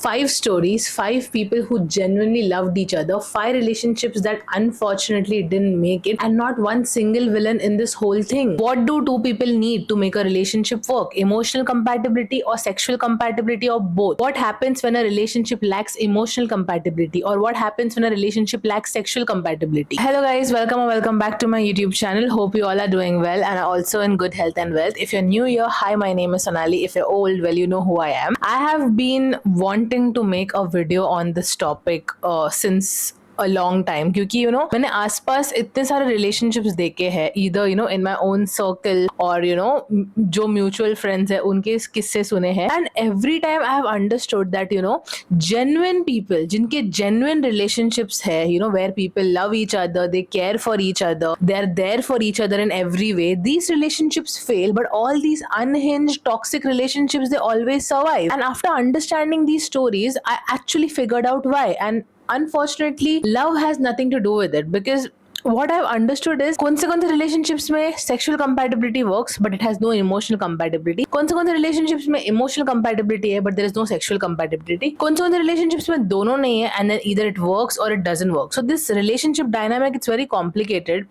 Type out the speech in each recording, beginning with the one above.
5 stories, 5 people who genuinely loved each other, 5 relationships that unfortunately didn't make it, and not one single villain in this whole thing. What do two people need to make a relationship work? Emotional compatibility or sexual compatibility, or both? What happens when a relationship lacks emotional compatibility, or what happens when a relationship lacks sexual compatibility? Hello guys, welcome or welcome back to my YouTube channel. Hope you all are doing well and are also in good health and wealth. If you're new here, hi, my name is Sonali. If you're old, well, you know who I am. I have been wanting to make a video on this topic since a long time, क्योंकि मैंने आसपास इतने सारे relationships देखे हैं, either in my own circle or जो mutual friends है उनके किस्से सुने हैं, and every time I have understood that genuine people जिनके genuine relationships है, where people love each other, they care for each other, they are there for each other in every way, these relationships fail, but all these unhinged toxic relationships, they always survive. And after understanding these stories, I actually figured out why. And unfortunately, love has nothing to do with it, because what I've understood is कौन से relationships में sexual compatibility works but it has no emotional compatibility, कौन से relationships में emotional compatibility है but there is no sexual compatibility, कौन से relationships में दोनों नहीं है and then either it works or it doesn't work. So this relationship dynamic, it's very complicated.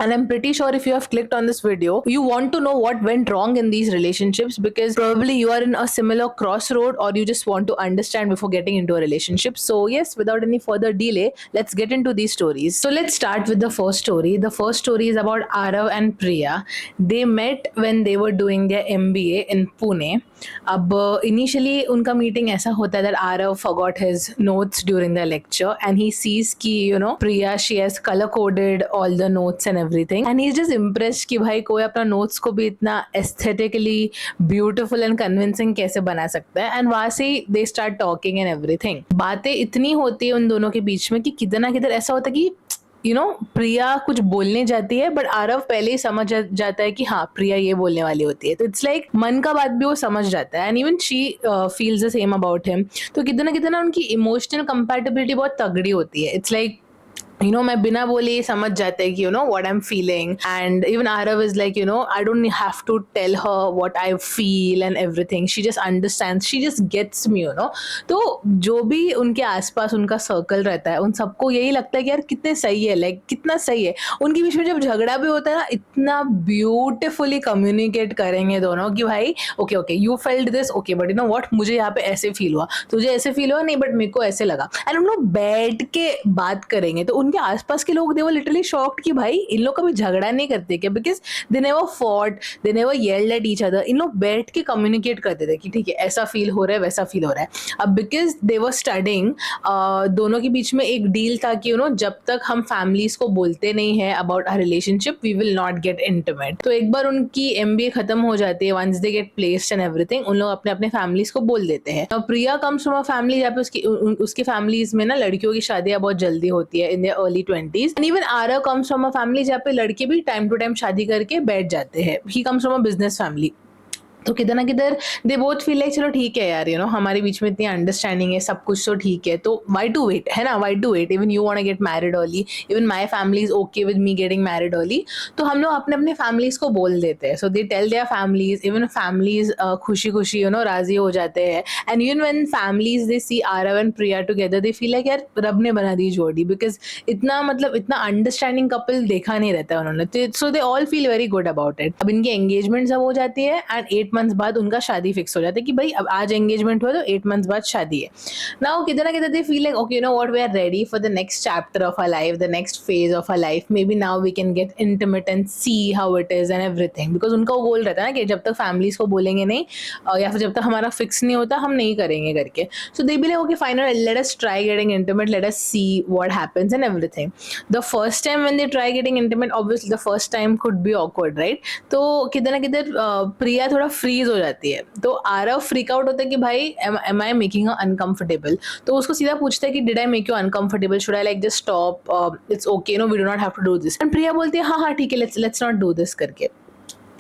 And I'm pretty sure if you have clicked on this video, you want to know what went wrong in these relationships, because probably you are in a similar crossroad or you just want to understand before getting into a relationship. So yes, without any further delay, let's get into these stories. So let's start with the first story. The first story is about Arav and Priya. They met when they were doing their MBA in Pune. अब initially उनका meeting ऐसा होता है that Arav forgot his notes during the lecture and he sees कि Priya, she has color coded all the notes and everything, and he's just impressed कि भाई कोई अपना notes को भी इतना aesthetically beautiful and convincing कैसे बना सकता है. And वहाँ से they start talking and everything. बातें इतनी होती है उन दोनों के बीच में कि किधर ना किधर ऐसा होता है कि प्रिया कुछ बोलने जाती है बट आरव पहले ही समझ जाता है कि हाँ प्रिया ये बोलने वाली होती है. तो इट्स लाइक मन का बात भी वो समझ जाता है, and even she feels the same about him. तो कितना ना उनकी इमोशनल कंपैटिबिलिटी बहुत तगड़ी होती है. इट्स लाइक मैं बिना बोले समझ जाते हैं कि what I'm feeling, and even Arav is like I don't have to tell her what I feel and everything. She just understands, she just gets me. तो जो भी उनके आसपास उनका सर्कल रहता है उन सबको यही लगता है कि यार कितने सही है, लाइक कितना सही है. उनके बीच में जब झगड़ा भी होता है ना, इतना ब्यूटिफुली कम्युनिकेट करेंगे दोनों कि भाई okay you felt this, okay but what, मुझे यहाँ पे ऐसे फील हुआ, तुझे ऐसे फील हुआ, नहीं बट मेरे को ऐसे लगा. एंड हम लोग बैठ के बात करेंगे तो उनके आसपास के लोग दे वर लिटरली शॉक्ड कि भाई इन लोग कभी झगड़ा नहीं करते क्या, because they never fought, they never yelled at each other. इन लोग बैठ के कम्युनिकेट करते थे कि ठीक है ऐसा फील हो रहा है वैसा फील हो रहा है. अब बिकॉज दे वर स्टडिंग, दोनों के बीच में एक डील था कि जब तक हम फैमिलीज को बोलते नहीं है about our relationship we will not get intimate. तो एक बार उनकी MBA खत्म हो जाती है, once they get placed and everything, उन लोग अपने अपने फैमिलीज को बोल देते हैं. Priya comes from a family जहाँ पे उसकी फैमिलीज में ना लड़कियों की शादियां बहुत जल्दी होती है in their early 20s. And even Aarav comes from a family जहाँ पे लड़के भी टाइम टू टाइम शादी करके बैठ जाते हैं. He comes from a business family. तो किधर ना किधर दे बोथ फील लाइक चलो ठीक है यार हमारे बीच में इतनी अंडरस्टैंडिंग है, सब कुछ तो ठीक है, तो वाई टू वेट, है ना, why to wait. Even you want to get married early, even my family is okay with me getting married early. तो हम लोग अपने अपने फैमिलीज को बोल देते हैं. So they tell their families, even families खुशी खुशी राजी हो जाते हैं. And even when families they see Aarav and Priya together they feel like यार रब ने बना दी जोड़ी, बिकॉज इतना इतना अंडरस्टैंडिंग कपल देखा नहीं रहता है उन्होंने. So they all feel very good about it. अब इनकी एंगेजमेंट सब हो जाती है एंड 8 months बाद उनका शादी फिक्स हो जाता है कि भाई अब आज एंगेजमेंट हुआ तो 8 months बाद शादी है. नाउ किधर ना किधर they feel like okay what, we are ready for the next chapter of our life, the next phase of our life. May be now we can get intimate and see how it is and everything. Because उनका वो गोल रहता है ना कि जब तक families को बोलेंगे नहीं या फिर जब तक हमारा फिक्स नहीं होता हम नहीं करेंगे करके. So they be like okay fine, let us try getting intimate, let us see what happens and everything. The first time when they try getting intimate, obviously the first time could be awkward, right. तो किधर ना किधर प्रिया थोड़ा freeze हो जाती है. तो Aarav freak out होता है कि भाई am I making her uncomfortable. तो उसको सीधा पूछता है कि did I make you uncomfortable, should I like just stop, it's okay we do not have to do this. And Priya बोलती है हाँ ठीक है लेट्स नॉट डू दिस करके.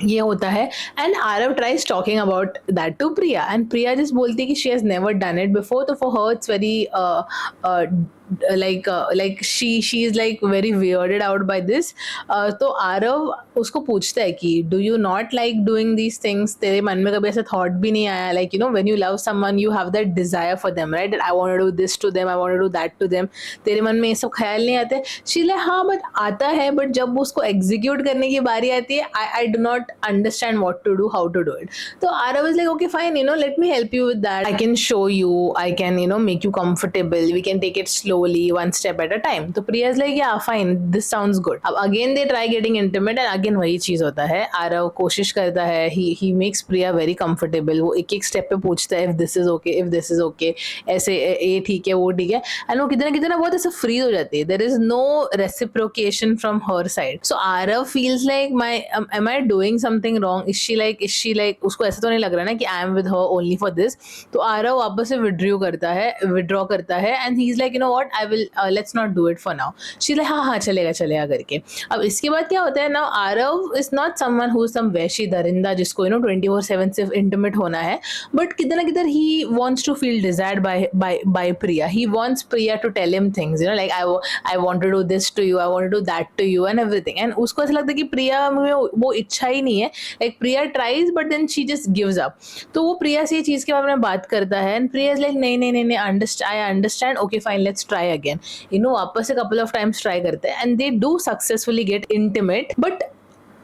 ये होता है and Aarav tries talking about that to Priya and Priya just बोलती है कि she has never done it before. तो for her it's very like she is like very weirded out by this. तो आरव उसको पूछता है कि do you not like doing these things, तेरे मन में कभी ऐसा थॉट भी नहीं आया, like you know when you love someone you have that desire for them, right, I want to do this to them, I want to do that to them, तेरे मन में ये सब ख्याल नहीं आते? शी लाइक हाँ बट आता है, बट जब उसको एग्जीक्यूट करने की बारी आती है I do not understand what to do, how to do it. तो Aarav is like okay fine, you know let me help you with that. I can show you, I can, you know, make you comfortable, we can take it slowly, one step at a time. तो Priya is like yeah fine, this sounds good. अब again they try getting intimate and again वही चीज होता है, आरव कोशिश करता है, he makes Priya very comfortable. वो एक एक स्टेप पे पूछता है if this is okay, if this is okay, ऐसे ये ठीक है वो ठीक है, एंड वो कितना कितना बहुत ऐसे फ्री हो जाती है. there is no reciprocation from her side. So Arav feels like am I doing something wrong? is she like उसको ऐसा तो नहीं लग रहा ना कि I am with her only for this. तो आरव वापस से विड्रॉ करता है and he is like you know what, I will let's not do it for now. She like हाँ चलेगा करके. अब इसके बाद क्या होता है ना, Aarav is not someone who is some वैशी दरिंदा जिसको यू नो 24/7 सिर्फ इंटीमेट होना है, बट किधर ना किधर he wants to feel desired by Priya. He wants Priya to tell him things, you know like I want to do this to you, I want to do that to you and everything. And उसको ऐसा लगता है कि प्रिया में वो इच्छा ही नहीं है, like Priya tries but then she just gives up. तो वो प्रिया से ये चीज के बारे में बात करता है एंड प्रिया इज लाइक नहीं I understand, okay fine let's try again. You know वापस से कपल ऑफ टाइम्स ट्राई करते हैं and they do successfully get intimate, but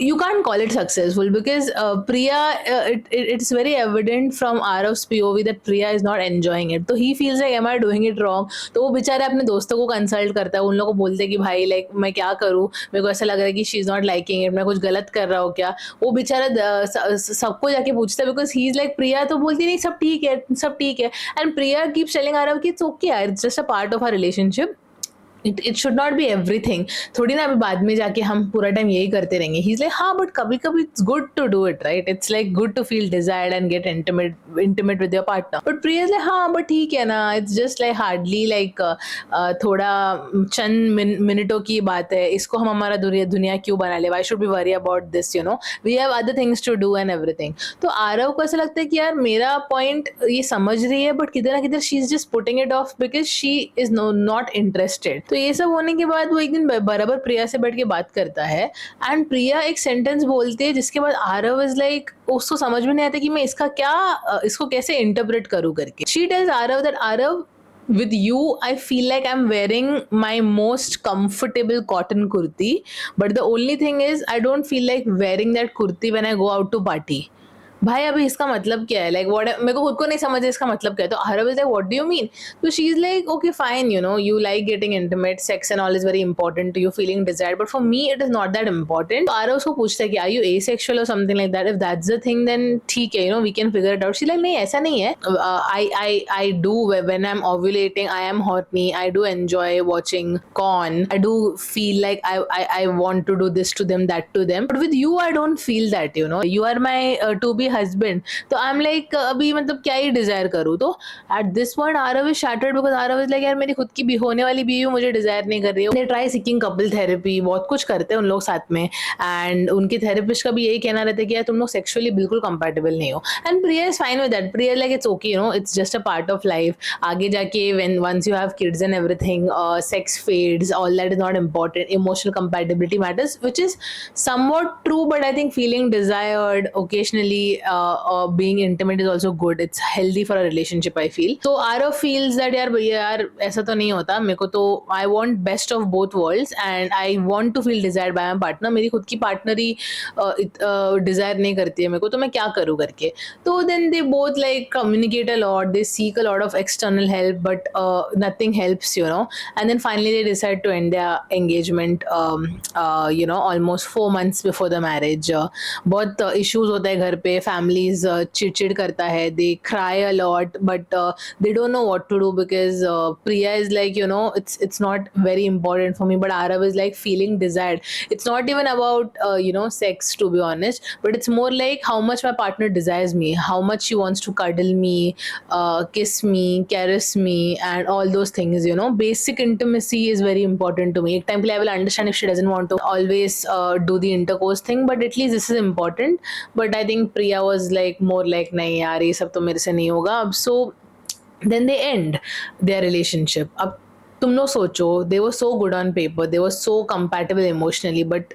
you can't call it successful because Priya, it's very evident from Arav's POV that Priya is not enjoying it. तो he feels like am I doing it wrong? तो वो बेचारे अपने दोस्तों को consult करता है, उन लोगों को बोलते हैं कि भाई लाइक मैं क्या करूँ, मेरे को ऐसा लग रहा है कि she is not liking it, मैं कुछ गलत कर रहा हूँ क्या. वो बेचारा सबको जाके पूछता है because he is like Priya तो बोलती नहीं सब ठीक है and Priya keeps telling Aarav कि इट्स ओके यार, it's just a part of our relationship, it should not be everything. थोड़ी ना अभी बाद में जाके हम पूरा टाइम यही करते रहेंगे. ही इज लाइक हाँ बट कभी कभी it's good to do it, right, it's like good to feel desired and get intimate with your partner. But Priya is like हाँ बट ठीक है ना, it's just like hardly like थोड़ा चंद मिनटों की बात है, इसको हम हमारा दुनिया क्यों बना ले, why should be worry about this, you know we have other things to do and everything. तो आरव को ऐसा लगता है कि यार मेरा पॉइंट ये समझ रही है बट किधर ना किधर she is just putting it of because she is not interested. तो ये सब होने के बाद वो एक दिन बराबर प्रिया से बैठ के बात करता है एंड प्रिया एक सेंटेंस बोलती है जिसके बाद आरव इज लाइक उसको समझ में नहीं आता कि मैं इसको कैसे इंटरप्रेट करूं करके. She tells Aarav that Aarav with you I feel like I'm wearing my most comfortable cotton kurti, but the only thing is I don't feel like wearing that kurti when I go out to party. भाई अभी इसका मतलब क्या है, like what, मेरे को खुद को नहीं समझ है इसका मतलब क्या है. तो Aarav is like what do you mean? तो she is like okay fine, you know you like getting intimate, sex and all is very important to you, feeling desired, but for me it is not that important. Aarav उसको पूछता है कि are you asexual और something like that, if that's the thing then ठीक है, you know we can figure it out. She like नहीं ऐसा नहीं है, I do when I am ovulating I am horny, I do enjoy watching corn, I do feel like I want to do this to them that to them, but with you I don't feel that, you know you are my to be husband. तो I am like अभी मतलब क्या he desire करूँ. तो at this point Aarav is shattered because Aarav is like यार मेरी खुद की भी होने वाली बीवी मुझे डिजायर नहीं कर रही है. They try seeking couple therapy, बहुत कुछ करते हैं उन लोग साथ में एंड उनके थेरेपिस्ट का भी यही कहना रहता है कि यार तुम लोग सेक्सुअली बिल्कुल कंपैटिबल नहीं हो. And Priya is fine with that. Priya like it's okay, you know it's just a part of life. आगे जाके when once you have kids and everything sex fades, all that is not important. Emotional compatibility matters, which is somewhat true, but I think feeling desired occasionally, being intimate is also good. It's healthy for a relationship, I feel. So Arav feels that यार ऐसा तो नहीं होता, मेरे को तो I want best of both worlds and I want to feel desired by my partner. मेरी खुद की पार्टनर ही डिजायर नहीं करती है मेरे को, तो मैं क्या करूँ करके. तो then they both like communicate a lot, they seek a lot of external help, but nothing helps, you know. And then finally they decide to end their engagement, you know, almost 4 months before the marriage. बहुत issues होता है घर पे, families चिड़चिड़ करता है, they cry a lot, but they don't know what to do because Priya is like, you know, it's not very important for me, but Arav is like feeling desired. It's not even about you know, sex, to be honest, but it's more like how much my partner desires me, how much she wants to cuddle me, kiss me, caress me, and all those things, you know. Basic intimacy is very important to me. Ek time ke liye I will understand if she doesn't want to always do the intercourse thing, but at least this is important. But I think Priya was like more like nahi yaar ye sab to mere se nahi hoga ab. So then they end their relationship. Ab तुम लोग सोचो, they were so good on paper, they were so compatible emotionally, but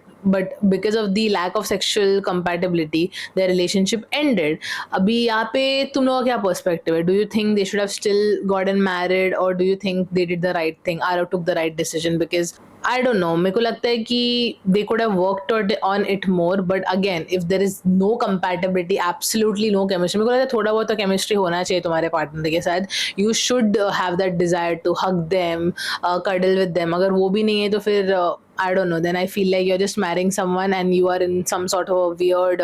because of the lack of sexual compatibility their relationship ended. अभी यहाँ पे तुम लोगों का क्या पर्सपेक्टिव है? Do you think they should have still gotten married, और do you think they did the right thing, or took the right decision? Because I don't know, मेरे को लगता है कि they could have worked on it more, but again if there is no compatibility, absolutely no chemistry, मेरे को लगता है थोड़ा बहुत तो chemistry होना चाहिए तुम्हारे पार्टनर के साथ. You should have that desire to hug them, cuddle with them. अगर वो भी नहीं है तो फिर I don't know, then I feel like you're just marrying someone and you are in some sort of a weird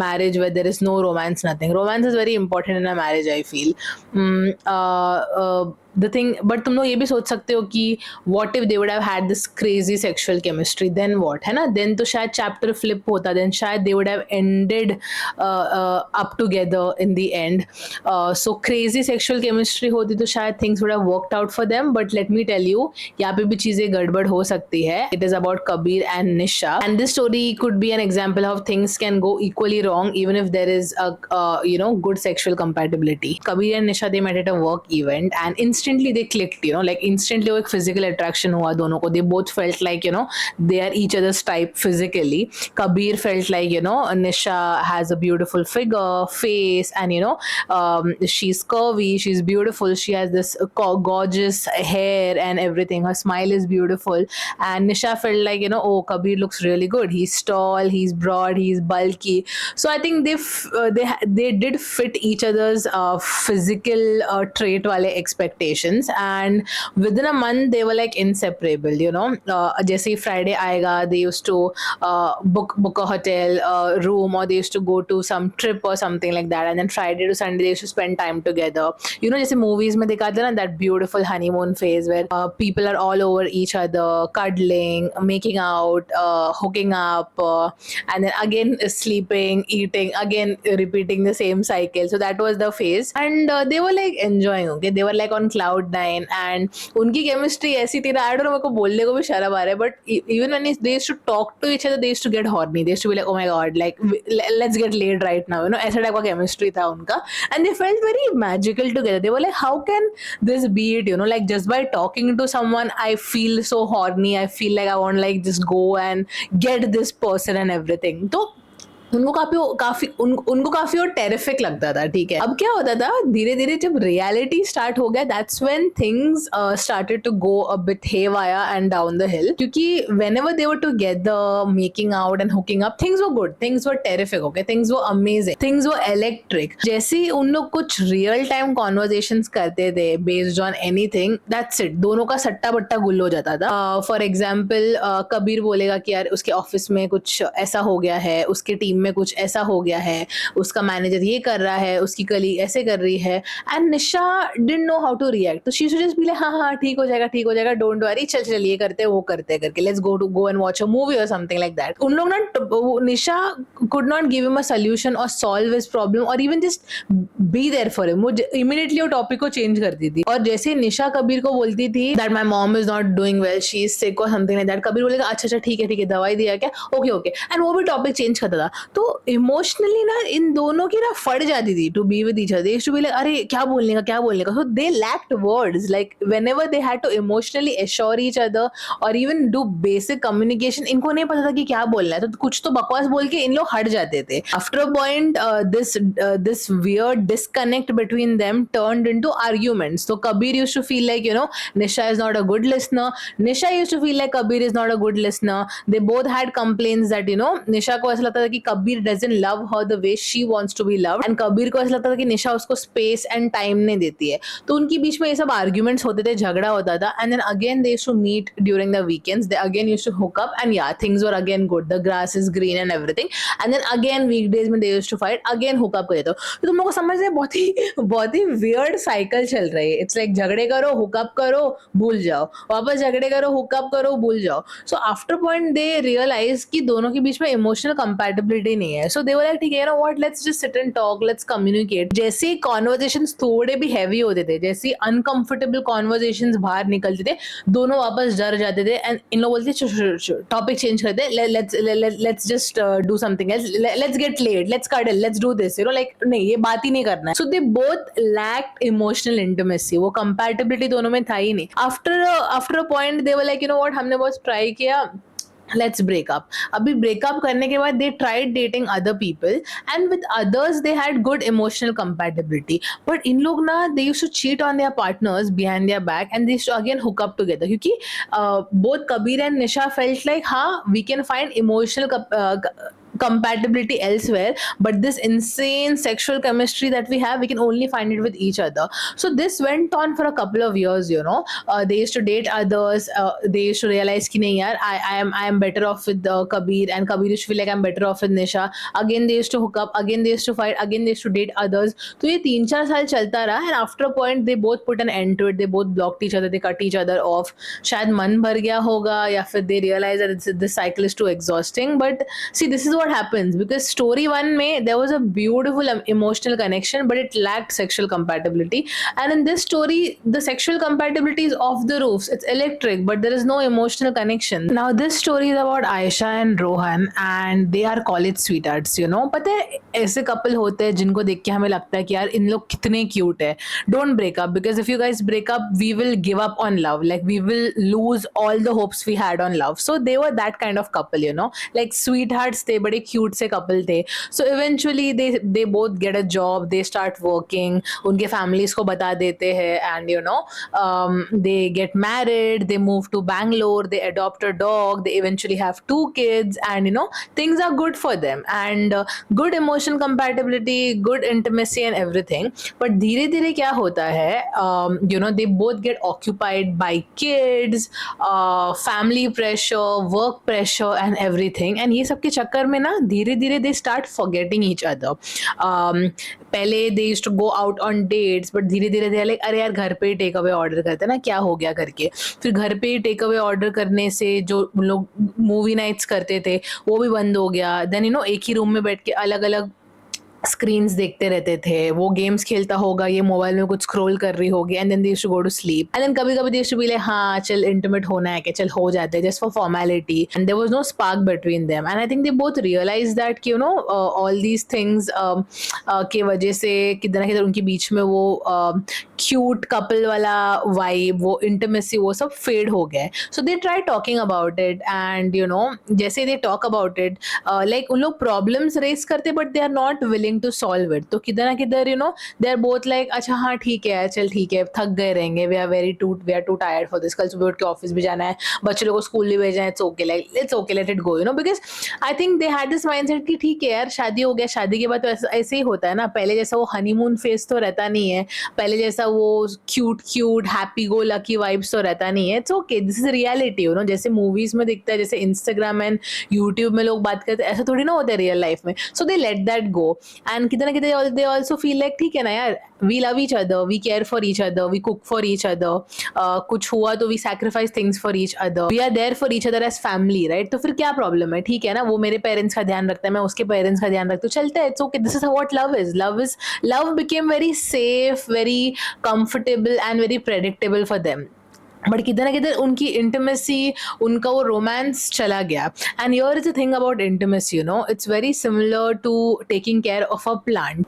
marriage where there is no romance, nothing. Romance is very important in a marriage, I feel. The thing, but तुम लोग ये भी सोच सकते हो कि what if they would have had this crazy sexual chemistry, then what, है ना? Then तो शायद chapter flip होता, then शायद they would have ended up together in the end. So crazy sexual chemistry होती तो शायद things would have worked out for them, but let me tell you, यहाँ पे भी चीजें गड़बड़ हो सकती है. It is about Kabir and Nisha, and this story could be an example of things can go equally wrong even if there is a good sexual compatibility. Kabir and Nisha, they met at a work event and instantly they clicked, like instantly वो एक physical attraction हुआ दोनों को. They both felt like they are each other's type physically. Kabir felt like Nisha has a beautiful figure, face, and she's curvy, she's beautiful, she has this gorgeous hair and everything, her smile is beautiful. And Nisha felt like oh, Kabir looks really good, he's tall, he's broad, he's bulky. So I think they did fit each other's physical trait wale expectations, and within a month they were like inseparable. Jaise hi Friday aayega, they used to book a hotel room, or they used to go to some trip or something like that, and then Friday to Sunday they used to spend time together. Jaise movies mein dikhate na, that beautiful honeymoon phase where people are all over each other, cuddling, making out, hooking up, and then again sleeping, eating, again repeating the same cycle. So that was the phase, and they were like enjoying. Okay, they were like on cloud nine, and उनकी chemistry ऐसी थी ना, I don't know, मेरे को बोलने को भी शर्म आ रहा है, but even when they used to talk to each other, they used to get horny. They used to be like, oh my god, like let's get laid right now. ऐसा type का chemistry था उनका, and they felt very magical together. They were like, how can this be it? Like just by talking to someone, I feel so horny. I feel like I want like just go and get this person and everything. तो उनको काफी और terrific लगता था. ठीक है, अब क्या होता था, धीरे धीरे जब रियलिटी स्टार्ट हो गया, that's when things started to go a bit haywire and down the hill. क्योंकि whenever they were together making out and hooking up, things were good, things were terrific. Okay, things were amazing, things were electric. जैसे ही उन लोग कुछ real time conversations करते थे based on anything, that's it, दोनों का सट्टा बट्टा गुल हो जाता था. फॉर एग्जाम्पल, कबीर बोलेगा कि यार उसके ऑफिस में कुछ ऐसा हो गया है, उसके टीम में कुछ ऐसा हो गया है, उसका मैनेजर ये कर रहा है, उसकी कलीग ऐसे कर रही है, and Nisha didn't know how to react. तो she should just be like, हाँ हाँ ठीक हो जाएगा, ठीक हो जाएगा, डोंट वरी, चल चल ये करते वो करते करके, let's go and watch a movie और समथिंग लाइक दैट. उन लोग ना, Nisha could not give him a solution और सॉल्व हिज प्रॉब्लम और even just be there for him. वो इमीडिएटली वो टॉपिक को चेंज करती थी. और जैसे निशा कबीर को बोलती थी that my mom is not doing well, she is sick और समथिंग लाइक दैट, कबीर बोलेगा अच्छा अच्छा ठीक है, दवाई दिया क्या, ओके ओके, एंड वो भी टॉपिक चेंज करता था. तो इमोशनली ना इन दोनों की ना फट जाती थी to be with each other. They used to be like, अरे क्या बोलने का. So they lacked words, like whenever they had to emotionally assure each other और इवन डू बेसिक कम्युनिकेशन, इनको नहीं पता था कि क्या बोलना है, तो कुछ तो बकवास बोल के इन लोग हट जाते थे. After a point this weird disconnect between them turned into arguments. So Kabir used to feel like Nisha is not a good listener, Nisha used to feel like Kabir is not a good listener. They both had complaints that Nisha को ऐसा लगता था कि Kabir doesn't love her the way she wants to be loved, and Kabir को ऐसा लगता था कि Nisha उसको space and time नहीं देती है. तो उनके बीच में ये सब arguments होते थे, झगड़ा होता था, and then again they used to meet during the weekends, they again used to hook up, and yeah, things were again good, the grass is green and everything, and then again weekdays में they used to fight, again hook up कर देते हो. तो तुम लोग को समझ रहे, बहुत ही weird cycle चल रही है. It's like झगड़े करो, hook up करो, भूल जाओ, वापस झगड़े करो, hook up करो, भूल जाओ. So after point they realize कि दोनों के बीच में emotional compatibility compatibility नहीं है. So they were like, ठीक है, you know what, let's just sit and talk, let's communicate. जैसे conversations थोड़े भी heavy होते थे, जैसे uncomfortable conversations बाहर निकलते थे, दोनों वापस डर जाते थे and इन लोग बोलते टॉपिक चेंज करते, let's just do something else, let's get laid, let's cuddle, let's do this, you know, like नहीं, ये बात ही नहीं करना है. So they both lacked emotional intimacy. वो compatibility दोनों में था ही नहीं. After a point they were like, you know what, हमने बहुत try किया, let's break up. अभी break up करने के बाद they tried dating other people and with others they had good emotional compatibility. But इन लोग ना, they used to cheat on their partners behind their back and they used to again hook up together. क्योंकि both Kabir and Nisha felt like हाँ, we can find emotional compatibility elsewhere, but this insane sexual chemistry that we have, we can only find it with each other. So this went on for a couple of years, you know. They used to date others, they used to realize कि नहीं यार, I am better off with Kabir, and Kabir used to feel like I'm better off with Nisha. Again they used to hook up, again they used to fight, again they used to date others. तो ये 3-4 साल चलता रहा and after a point they both put an end to it. They both blocked each other, they cut each other off. शायद मन भर गया होगा या फिर they realized that this cycle is too exhausting. But see, this is what happens because story 1 में there was a beautiful emotional connection but it lacked sexual compatibility, and in this story the sexual compatibility is off the roofs, it's electric, but there is no emotional connection. Now this story is about Aisha and Rohan and they are college sweethearts, you know. पता है ऐसे couple होते हैं जिनको देख के हमें लगता है कि यार इन लोग कितने cute है. Don't break up, because if you guys break up we will give up on love, like we will lose all the hopes we had on love. So they were that kind of couple, you know, like sweethearts थे, बड़े cute से couple थे. So eventually they both get a job, they start working, उनके families को बता देते हैं and you know they get married, they move to Bangalore, they adopt a dog, they eventually have 2 kids and you know things are good for them and good emotion compatibility, good intimacy and everything. But धीरे धीरे क्या होता है, you know, they both get occupied by kids, family pressure, work pressure and everything, and ये सब के चक्कर में ना धीरे धीरे they start forgetting each other. पहले they used to go out on dates, but धीरे धीरे they like, अरे यार घर पे ही टेक अवे ऑर्डर करते हैं ना, क्या हो गया करके. फिर घर पे ही टेक अवे ऑर्डर करने से जो लोग मूवी नाइट्स करते थे वो भी बंद हो गया. देन यू नो एक ही रूम में बैठ के अलग अलग स्क्रीन्स देखते रहते थे, वो गेम्स खेलता होगा, ये मोबाइल में कुछ स्क्रॉल कर रही होगी, and then they used to go to sleep. And then कभी कभी they used to be like हाँ चल इंटिमेट होना है कि चल हो जाते हैं just for formality, and there was no spark between them. And I think they both realize that कि you know all these things के वजह से किधर ना किधर उनके बीच में वो क्यूट कपल वाला वाइब, वो इंटिमेसी, वो सब फेड हो गया. So they try talking about it and you know जैसे they talk about it like उन लोग प्रॉब्लम्स रेस करते but they are not willing to solve it. तो किधर ना किधर you know they are both like अच्छा हाँ ठीक है चल ठीक है, थक गए रहेंगे, we are too tired for this, कल सुबह उठ के ऑफिस भी जाना है, बच्चे लोगों को स्कूल भी भेजना है, it's okay, like it's okay, let it go, you know. Because I think they had this mindset कि ठीक है यार शादी हो गया, शादी के बाद तो ऐसे ही होता है ना, पहले जैसा वो हनीमून फेस तो रहता नहीं है, पहले जैसा वो cute happy go lucky vibes तो रहता नहीं है. It's okay, this is reality, you know. जैसे मूवीज में दिखता है, जैसे इंस्टाग्राम एंड यूट्यूब में लोग बात करते हैं, ऐसा थोड़ी ना होता है रियल लाइफ में. सो दे लेट दैट गो एंड किधर ना किधर दे ऑल्सो फील लाइक ठीक है ना यार, we love each other, we care for each other, we cook for each other, कुछ हुआ तो we sacrifice things for each other, we are there for each other as family, right. तो फिर क्या प्रॉब्लम है, ठीक है ना, वो मेरे पेरेंट्स का ध्यान रखता है, मैं उसके पेरेंट्स का ध्यान रखता हूँ, चलता है, it's okay. This is what love is. Love became very safe, very comfortable and very predictable for them. But किधर ना किधर उनकी इंटिमेसी, उनका वो रोमांस चला गया. And here is a thing about intimacy, you know, it's very similar to taking care of a plant.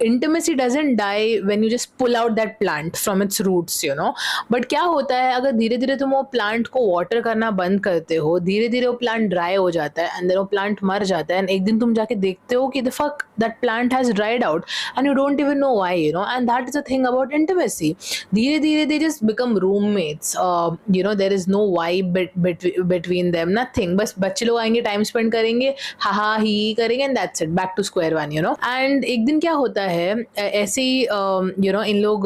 Intimacy doesn't die when you just pull out that plant from its roots, you know. But क्या होता है अगर धीरे धीरे तुम वो plant को water करना बंद करते हो, धीरे धीरे वो प्लांट ड्राई हो जाता है एंड देन वो प्लांट मर जाता है एंड एक दिन तुम जाके देखते हो कि the fuck that plant has dried out and you don't even know why, you know. And that is a thing about intimacy. धीरे धीरे they just become roommates, you know, there is no vibe between them, nothing. बस बच्चे लोग आएंगे, time spend करेंगे, हा ही करेंगे and that's it, back to square one, you know. And एक दिन क्या होता है ऐसे ही इन लोग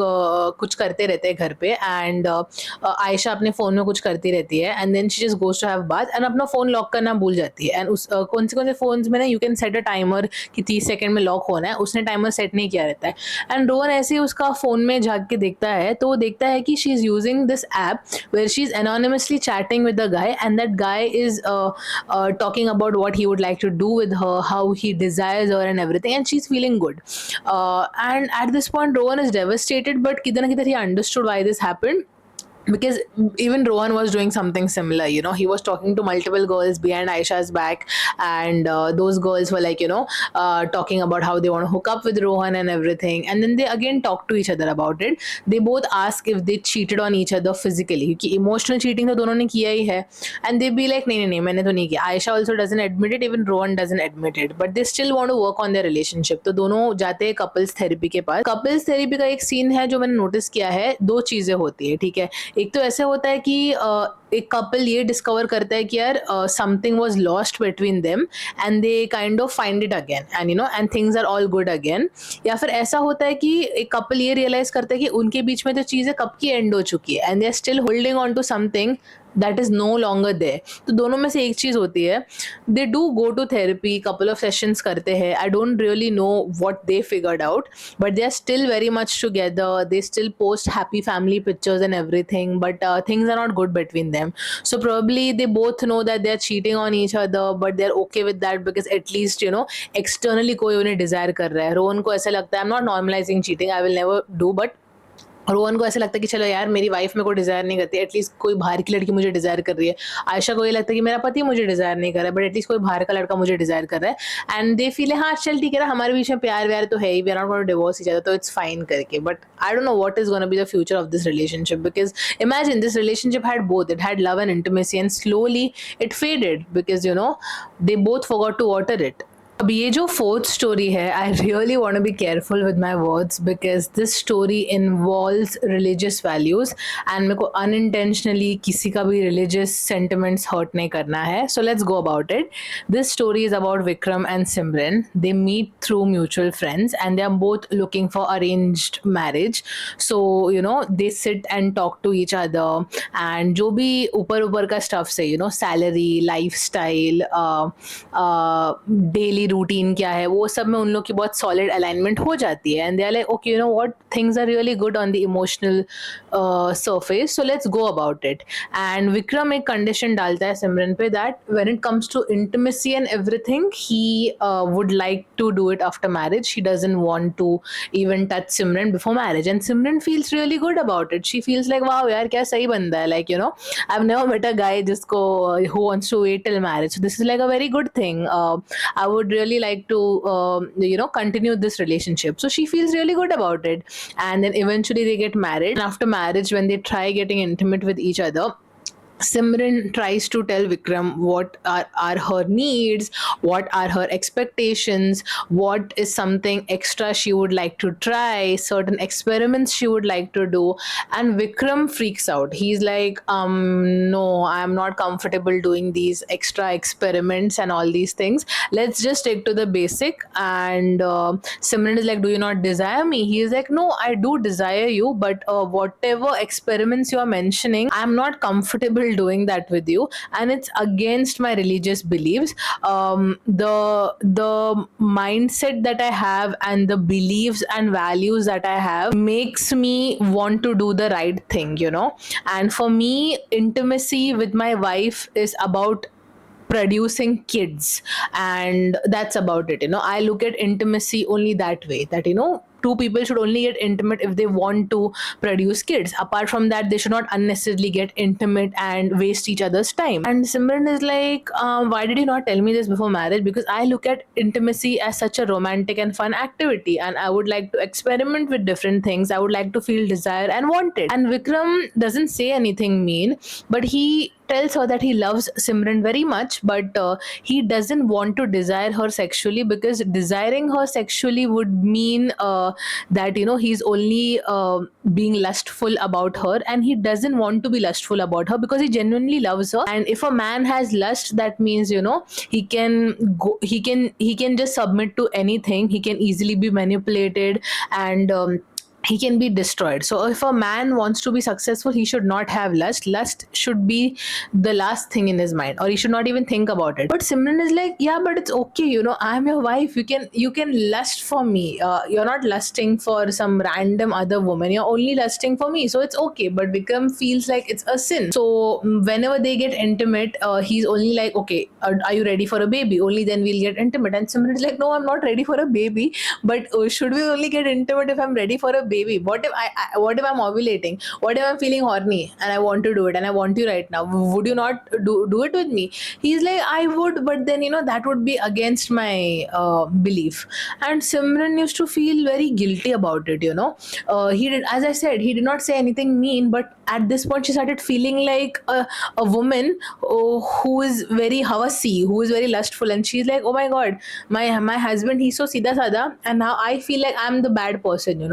कुछ करते रहते हैं घर पे एंड आयशा अपने फ़ोन में कुछ करती रहती है and then she just goes to have bath and अपना फ़ोन लॉक करना भूल जाती है एंड उस कौन से फ़ोन्स में ना you can set a timer कि 30 सेकंड में लॉक होना है, उसने टाइमर सेट नहीं किया रहता है एंड रोहन ऐसे ही उसका फ़ोन में झाँक के देखता है तो वो देखता है कि she is using this app where she is anonymously chatting with the guy and that guy is talking about what he would like to do with her, how he desires her and everything and she's feeling good. And at this point Rowan is devastated but kidhar na kidhar he understood why this happened because even Rohan was doing something similar. He was talking to multiple girls behind Aisha's back and those girls were like talking about how they want to hook up with Rohan and everything and then they again talk to each other about it. They both ask if they cheated on each other physically क्योंकि emotional cheating तो दोनों ने किया ही है and they be like नहीं मैंने तो नहीं किया. Aisha also doesn't admit it, even Rohan doesn't admit it, but they still want to work on their relationship. तो दोनों जाते हैं couples therapy के पास. Couples therapy का एक सीन है जो मैंने नोटिस किया है, दो चीज़ें होती है, ठीक है. एक तो ऐसे होता है कि एक कपल ये डिस्कवर करता है कि यार something was lost between them and they kind of find it again and and things are all good again. या फिर ऐसा होता है कि एक कपल ये रियलाइज करता है कि उनके बीच में तो चीज़ें कब की एंड हो चुकी है and they are still holding on to something that is no longer there. तो दोनों में से एक चीज़ होती है, they do go to therapy, couple of sessions करते हैं. I don't really know what they figured out but they are still very much together. They still post happy family pictures and everything but things are not good between them. So probably they both know that they are cheating on each other but they are okay with that because at least externally कोई उन्हें desire कर रहा है. रोहन को ऐसा लगता है, I'm not normalizing cheating, I will never do, but Rohan को ऐसा लगता है कि चलो यार मेरी वाइफ मेरे को डिज़ायर नहीं करती, एटलीस्ट कोई बाहर की लड़की मुझे डिज़ायर कर रही है. आयशा को ये लगता है कि मेरा पति मुझे डिज़ायर नहीं कर रहा है बट एटलीस्ट कोई बाहर का लड़का मुझे डिज़ायर कर रहा है एंड दे फील हाँ चल ठीक है ना, हमारे बीच में प्यार व्यार तो है ही, we are not going to divorce each other, तो इट्स फाइन करके. But I don't know what is gonna be the future of this relationship because imagine this relationship had both, it had love and intimacy and slowly it faded because they both forgot to water it. अब ये जो fourth story है, I really want to be careful with my words because this story involves religious values and मेरे को unintentionally किसी का भी religious sentiments hurt नहीं करना है. So let's go about it. This story is about Vikram and Simran. They meet through mutual friends and they are both looking for arranged marriage. So they sit and talk to each other and जो भी ऊपर का stuff से salary, lifestyle, daily routine क्या है, वो सब में उन लोग की बहुत सॉलिड अलाइनमेंट हो जाती है and they are like okay what things are really good on the emotional surface, so let's go about it. And Vikram एक कंडीशन डालता है सिमरन पे that when it comes to intimacy and everything he would like to do it after marriage. He doesn't want to even touch Simran before marriage and Simran feels really good about it. She feels like wow यार क्या सही बंदा है, like I have never met a guy जिसको who wants to wait till marriage. So this is like a very good thing. I would really like to continue this relationship. So she feels really good about it and then eventually they get married and after marriage when they try getting intimate with each other, Simran tries to tell Vikram what are her needs, what are her expectations, what is something extra she would like to try, certain experiments she would like to do, and Vikram freaks out. He's like, no, I am not comfortable doing these extra experiments and all these things. Let's just stick to the basic. And Simran is like, do you not desire me? He is like, no, I do desire you, but whatever experiments you are mentioning, I am not comfortable doing that with you and it's against my religious beliefs. The mindset that I have and the beliefs and values that I have makes me want to do the right thing, and for me intimacy with my wife is about producing kids and that's about it. I look at intimacy only that way, that two people should only get intimate if they want to produce kids. Apart from that, they should not unnecessarily get intimate and waste each other's time. And Simran is like, why did you not tell me this before marriage? Because I look at intimacy as such a romantic and fun activity and I would like to experiment with different things. I would like to feel desire and want it. And Vikram doesn't say anything mean, but he tells her that he loves Simran very much, but he doesn't want to desire her sexually, because desiring her sexually would mean that he's only being lustful about her, and he doesn't want to be lustful about her because he genuinely loves her. And if a man has lust, that means he can just submit to anything. He can easily be manipulated, and he can be destroyed. So if a man wants to be successful, he should not have lust. Lust should be the last thing in his mind, or he should not even think about it. But Simran is like, yeah, but it's okay, I'm your wife. You can lust for me. You're not lusting for some random other woman. You're only lusting for me, so it's okay. But Vikram feels like it's a sin. So whenever they get intimate, he's only like, okay, are you ready for a baby? Only then we'll get intimate. And Simran is like, no, I'm not ready for a baby. But should we only get intimate if I'm ready for a baby? What if what if I'm ovulating? What if I'm feeling horny and I want to do it and I want you right now? Would you not do it with me? He's like, I would, but then that would be against my belief. And Simran used to feel very guilty about it. He did, as I said, he did not say anything mean, but at this point she started feeling like a woman who is very havasi, who is very lustful, and she's like, oh my god, my husband, he's so sida sada, and now I feel like I'm the bad person.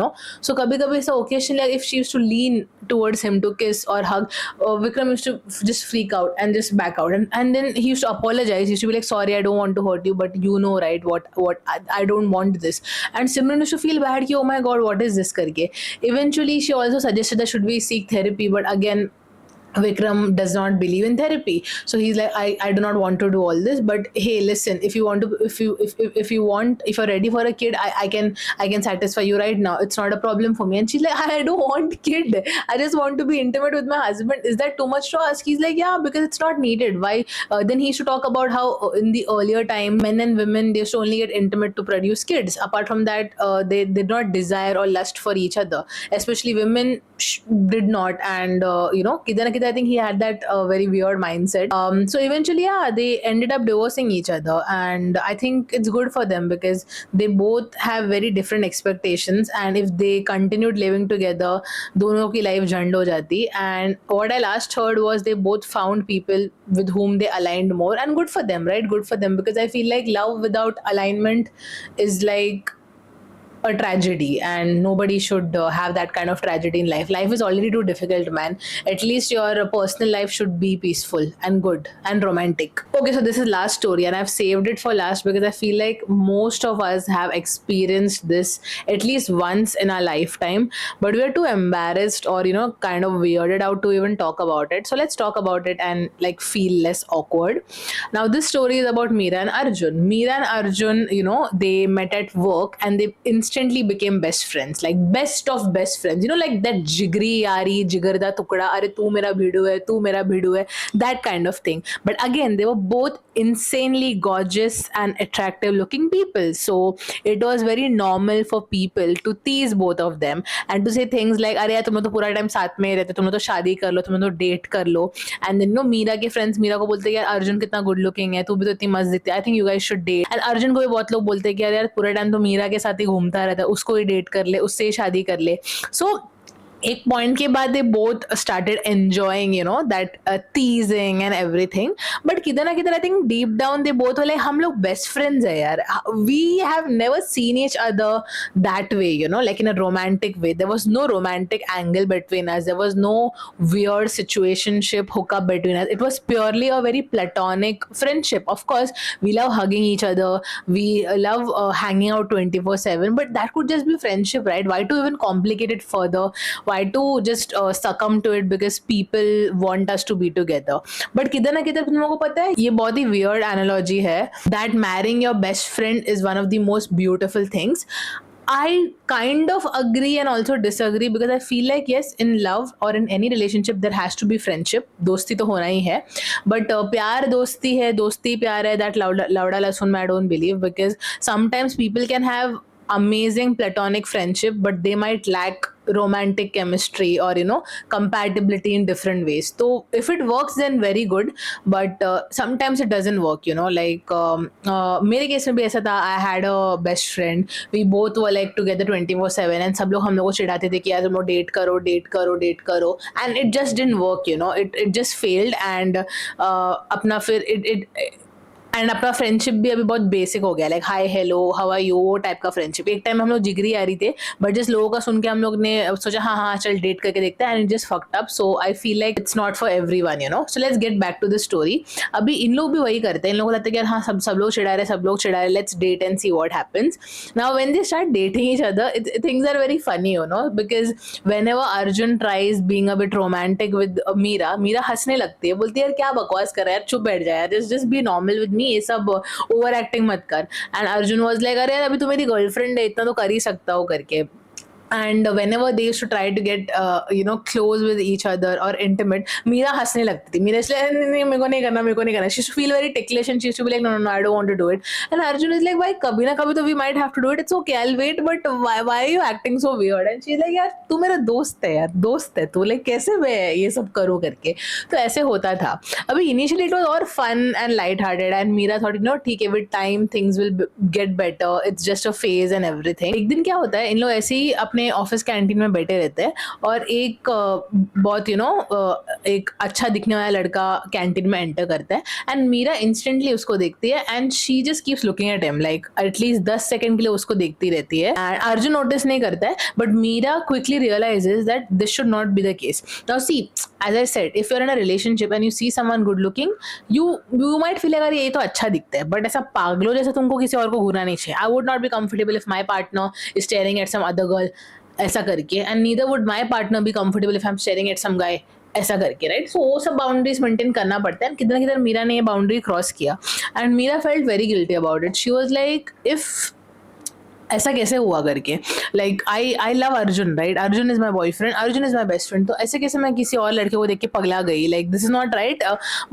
So kabhi kabhi so occasionally, like if she used to lean towards him to kiss or hug, Vikram used to just freak out and just back out, and then he used to apologize. He used to be like, sorry, I don't want to hurt you, but right, what I don't want this. And Simran used to feel bad ki, oh my god, what is this karke. Eventually she also suggested that should we seek therapy, but again Vikram does not believe in therapy. So he's like, I do not want to do all this, but hey, listen, if you want to, if you're ready for a kid, I can satisfy you right now. It's not a problem for me. And she's like, I don't want kid. I just want to be intimate with my husband. Is that too much to ask? He's like, yeah, because it's not needed. Why? Then he used to talk about how in the earlier time, men and women, they used to only get intimate to produce kids. Apart from that, they did not desire or lust for each other. Especially women did not. And I think he had that very weird mindset. So eventually, yeah, they ended up divorcing each other, and I think it's good for them because they both have very different expectations. And if they continued living together, दोनों की life झंड हो जाती. And what I last heard was they both found people with whom they aligned more, and good for them, right? Good for them, because I feel like love without alignment is like a tragedy, and nobody should have that kind of tragedy in life. Life is already too difficult, man. At least your personal life should be peaceful and good and romantic. Okay, so this is last story, and I've saved it for last because I feel like most of us have experienced this at least once in our lifetime, but we're too embarrassed or kind of weirded out to even talk about it. So let's talk about it and like feel less awkward. Now this story is about Meera and Arjun. Meera and Arjun, they met at work and they instantly became best friends, like best of best friends. Like that jigri yari, jigar da tukda, are tu mera bhidu hai, that kind of thing. But again, they were both insanely gorgeous and attractive looking people. So it was very normal for people to tease both of them and to say things like, अरे यार तुम लोग तो पूरा time साथ में ही रहते, तुम लोग तो शादी कर लो, तुम लोग तो डेट कर लो. एंड देन मीरा के फ्रेंड्स मीरा को बोलते हैं यार अर्जुन कितना गुड लुकिंग है, तू भी तो इतनी मस्त दिखती है, I think you guys should date. And Arjun को भी बहुत लोग बोलते हैं कि यार पूरा टाइम तो मीरा के साथ ही घूमता रहता है, उसको ही डेट कर ले, उससे ही शादी कर ले. सो एक पॉइंट के बाद they both started enjoying that teasing and everything. But किधर ना किधर I think deep down they both like हम लोग बेस्ट फ्रेंड्स है यार. We have never seen each other that way, like in a romantic way. There was no romantic angle between us, there was no weird situationship hookup between us. It was purely a very platonic friendship. Of course we love hugging each other, we love hanging out 24/7, but that could just be friendship, right? Why to even complicate it further? Why to just succumb to it because people want us to be together? But किधर ना किधर तुम लोगों को पता है, ये बहुत ही weird analogy है that marrying your best friend is one of the most beautiful things. I kind of agree and also disagree because I feel like yes, in love or in any relationship there has to be friendship. दोस्ती तो होना ही है, but प्यार दोस्ती है, दोस्ती प्यार है, that लौड़ा लहसुन में I don't believe, because sometimes people can have amazing platonic friendship but they might lack romantic chemistry or compatibility in different ways. So if it works then very good, but sometimes it doesn't work, like मेरे case में भी ऐसा था. I had a best friend, we both were like together 24/7 and सब लोग हम लोग को चिढ़ाते थे कि यार तुम लोग डेट करो and it just didn't work, it just failed. And अपना फिर it एंड अपना फ्रेंडशिप भी अभी बहुत बेसिक हो गया, like hi hello how are you, वो टाइप का फ्रेंडशिप. एक टाइम हम लोग जिगरी आ रही थे, बट जिस लोगों का सुन के हम लोग ने सोचा हाँ हाँ चल डेट करके देखते हैं, and it just fucked up. So I feel like it's not for everyone, so let's get back to the story. अभी इन लोग भी वही करते हैं, इन लोगों को लगता है कि यार हाँ सब लोग चिढ़ा रहे, let's date and see what happens. Now when they start dating each other, things are very funny, because whenever Arjun tries being a bit romantic with Meera हंसने लगती है, बोलती है यार क्या बकवास कर रहा है यार, चुप बैठ जाए यार, just be normal with me, ये सब ओवर एक्टिंग मत कर. एंड अर्जुन वाज लाइक अरे यार अभी तू मेरी गर्लफ्रेंड है, इतना तो कर ही सकता हो करके. And whenever they used to try to get close with each other or intimate, Meera हंसने लगती थी. मीरा इसलिए नहीं मेरे को नहीं करना. She used to feel very ticklish and she used to be like no I don't want to do it. And Arjun is like भाई कभी ना कभी तो we might have to do it, it's okay I'll wait, but why are you acting so weird? And she's like यार तू मेरा दोस्त है यार, दोस्त है तू, like कैसे मैं ये सब करूँ करके. तो ऐसे होता था. अभी initially it was all fun and light hearted and Meera thought ठीक है with time things will get better, it's just a phase and everything. एक दिन क्या होता है, इन लोग ऐसे ही अपने ऑफिस कैंटीन में बैठे रहते हैं और एक बहुत एक अच्छा दिखने वाला लड़का कैंटीन में एंटर करता है एंड मीरा इंस्टेंटली उसको देखती है and she just keeps looking at him, like at least 10 second के लिए उसको देखती रहती है. एंड अर्जुन नोटिस नहीं करता है, but Meera quickly realizes that this should not be the case. Now see, as I said, if you're in a relationship and you see someone good looking, you might feel like ये तो अच्छा दिखता है, but ऐसा पागलों जैसा तुमको किसी और को घूरना नहीं चाहिए. I would not be comfortable if my partner is staring at some other girl ऐसा करके, and neither would my partner be comfortable if I'm staring at some guy ऐसा करके, राइट. सो वो सब बाउंड्रीज मेंटेन करना पड़ता है. किधर ना किधर मीरा ने ये बाउंड्री क्रॉस किया and Meera felt very guilty about it. She was like if ऐसा कैसे हुआ करके, like I love Arjun, right, Arjun is my boyfriend, Arjun is my best friend, तो ऐसे कैसे मैं किसी और लड़के को देख के पगला गई, like this is not right.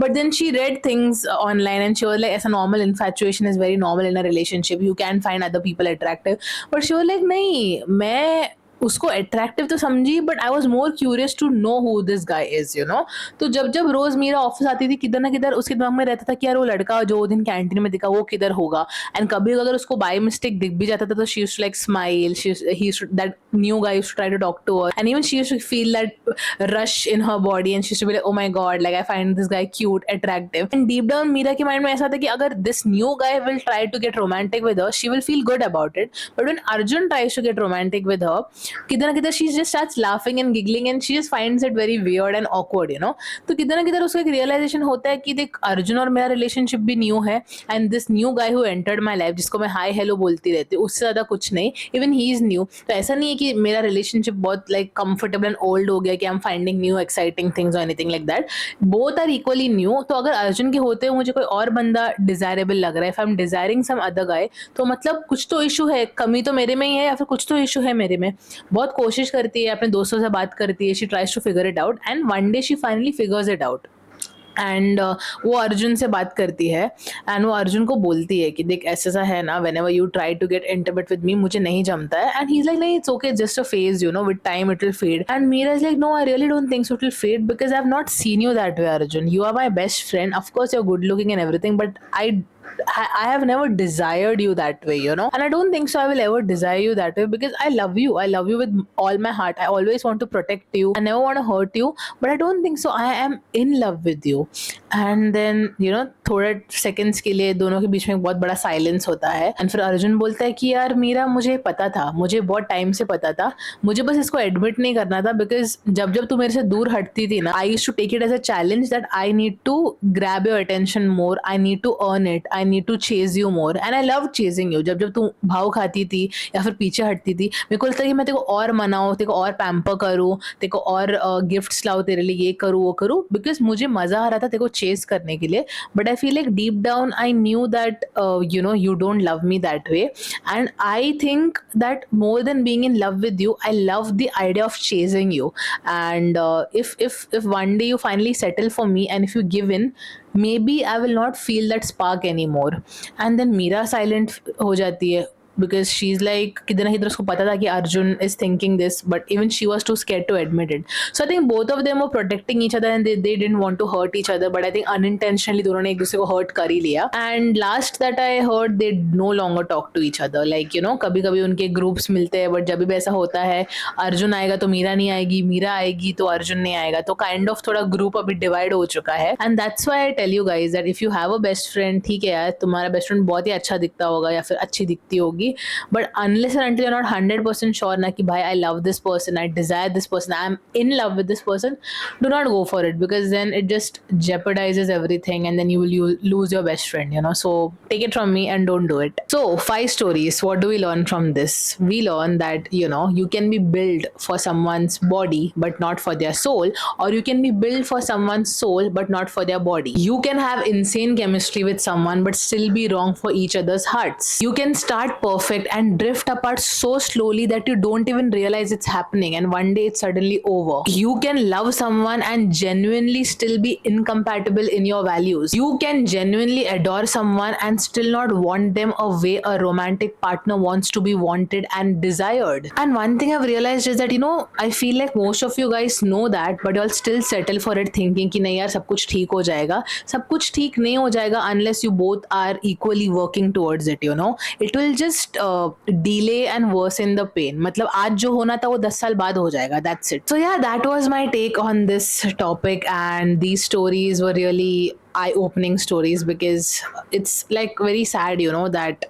But then she read things online and she was like ऐसा normal infatuation is very normal in a relationship, you can find other people attractive. But she was like नहीं, मैं उसको attractive तो समझी, but I was more curious to know who this guy is, तो जब जब रोज Meera office आती थी, किधर ना किधर उसके दिमाग में रहता था कि यार वो लड़का जो दिन कैंटीन में दिखा वो किधर होगा. एंड कभी अगर उसको बाय मिस्टेक दिख भी जाता था तो she used to like smile, that new guy used to try to talk to her and even she used to feel that rush in her body and she used to be like oh my god, like I find this guy cute, attractive. And deep down Meera के mind में ऐसा था कि अगर this new guy will try to get romantic with her, she will feel good about it. But when Arjun tries to get romantic with her, किधर ना किधर she just starts laughing and giggling and she just finds it very weird and awkward, तो किधर ना किधर उसको एक realisation होता है कि देख अर्जुन और मेरा रिलेशनशिप भी न्यू है and this new guy who entered my life, जिसको मैं हाय हेलो बोलती रहती हूँ, उससे ज्यादा कुछ नहीं, इवन ही इज न्यू. तो ऐसा नहीं है कि मेरा रिलेशनशिप बहुत लाइक कंफर्टेबल एंड ओल्ड हो गया कि I am finding new exciting things और anything like that. Both are equally new. तो अगर अर्जुन के होते हुए मुझे कोई और बंदा डिजायरेबल लग रहा है, if I am desiring some other guy, तो मतलब कुछ तो इशू है, कमी तो मेरे में ही है या फिर कुछ तो इशू है मेरे में. बहुत कोशिश करती है, अपने दोस्तों से बात करती है, she tries to figure it out and one day she finally figures it out. And वो अर्जुन से बात करती है एंड वो अर्जुन को बोलती है कि देख ऐसा सा है ना, whenever you try to get intimate with me, मुझे नहीं जमता है. एंड ही इज लाइक नहीं, it's okay, just a phase, with time it will fade. And Meera is like no, I really don't think so it will fade because I have not seen you that way Arjun. You are my best friend, of course you're good looking and everything, but I have never desired you that way, and I don't think so I will ever desire you that way because I love you with all my heart. I always want to protect you, I never want to hurt you, but I don't think so I am in love with you. And then थोड़े seconds के लिए दोनों के बीच में एक बहुत बड़ा silence होता है एंड फिर अर्जुन बोलता है कि यार मीरा, मुझे पता था, मुझे बहुत टाइम से पता था, मुझे बस इसको एडमिट नहीं करना था बिकॉज जब जब तू मेरे से दूर हटती थी ना, I used to take it as a challenge that I need to grab your attention more, I need to earn it, I need to chase you more and I love chasing you. जब जब तू भाव खाती थी या फिर पीछे हटती थी, मेरे को लगता है कि मैं तेरे को और मनाऊँ, तेरे को और पैम्पर करूँ, तेरे को और गिफ्ट्स लाऊँ तेरे लिए, ये करूँ वो करूँ, बिकॉज मुझे मजा आ रहा था तेरे को चेज करने के लिए. But I feel like deep down I knew that you don't love me that way, and I think that more than being in love with you, I love the idea of chasing you. And if one day you finally settle for me and if you give in, maybe I will not feel that spark anymore. And then Meera silent हो जाती है. because she's like किधर ना किधर उसको पता था कि Arjun is thinking this, but even she was too scared to admit it. So I think both of them were protecting each other and they didn't want to hurt each other, but I think unintentionally दोनों ने एक दूसरे को hurt कर ही लिया. And last that I heard, they no longer talk to each other. Like, you know, कभी कभी उनके groups मिलते हैं, but जब भी ऐसा होता है, अर्जुन आएगा तो मीरा नहीं आएगी, मीरा आएगी तो अर्जुन नहीं आएगा, तो काइंड ऑफ थोड़ा ग्रुप अभी डिवाइड हो चुका है. And that's why I tell you guys that if you have a best friend, ठीक है यार, तुम्हारा बेस्ट फ्रेंड बहुत ही अच्छा दिखता होगा या फिर अच्छी दिखती होगी, but unless and until you are not 100% sure ना कि भाई I love this person, I desire this person, I am in love with this person, do not go for it, because then it just jeopardizes everything and then you will lose your best friend, you know. So take it from me and don't do it. So 5 stories, what do we learn from this? We learn that, you know, you can be built for someone's body but not for their soul, or you can be built for someone's soul but not for their body. You can have insane chemistry with someone but still be wrong for each other's hearts. You can start perfect and drift apart so slowly that you don't even realize it's happening, and one day it's suddenly over. You can love someone and genuinely still be incompatible in your values. You can genuinely adore someone and still not want them a way a romantic partner wants to be wanted and desired. And one thing I've realized is that, you know, I feel like most of you guys know that, but you'll still settle for it thinking कि नहीं यार सब कुछ ठीक हो जाएगा. सब कुछ ठीक नहीं हो जाएगा unless you both are equally working towards it, you know. It will just delay and worsen the pain. मतलब आज जो होना था वो 10 साल बाद हो जाएगा. That's it. So yeah, that was my take on this topic, and these stories were really eye-opening stories, because it's like very sad, you know, that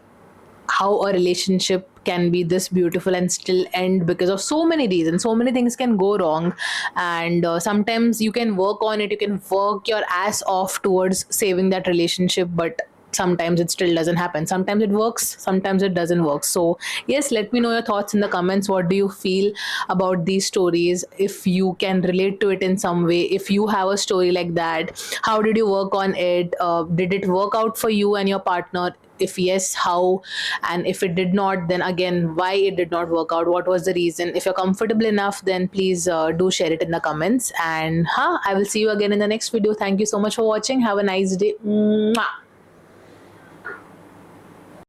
how a relationship can be this beautiful and still end because of so many reasons. So many things can go wrong, and sometimes you can work on it, you can work your ass off towards saving that relationship, but sometimes it still doesn't happen. Sometimes it works, sometimes it doesn't work. So yes, let me know your thoughts in the comments. What do you feel about these stories? If you can relate to it in some way, if you have a story like that, how did you work on it? Did it work out for you and your partner? If yes, how? And if it did not, then again, why it did not work out? What was the reason? If you're comfortable enough, then please do share it in the comments. And I will see you again in the next video. Thank you so much for watching. Have a nice day. Mwah.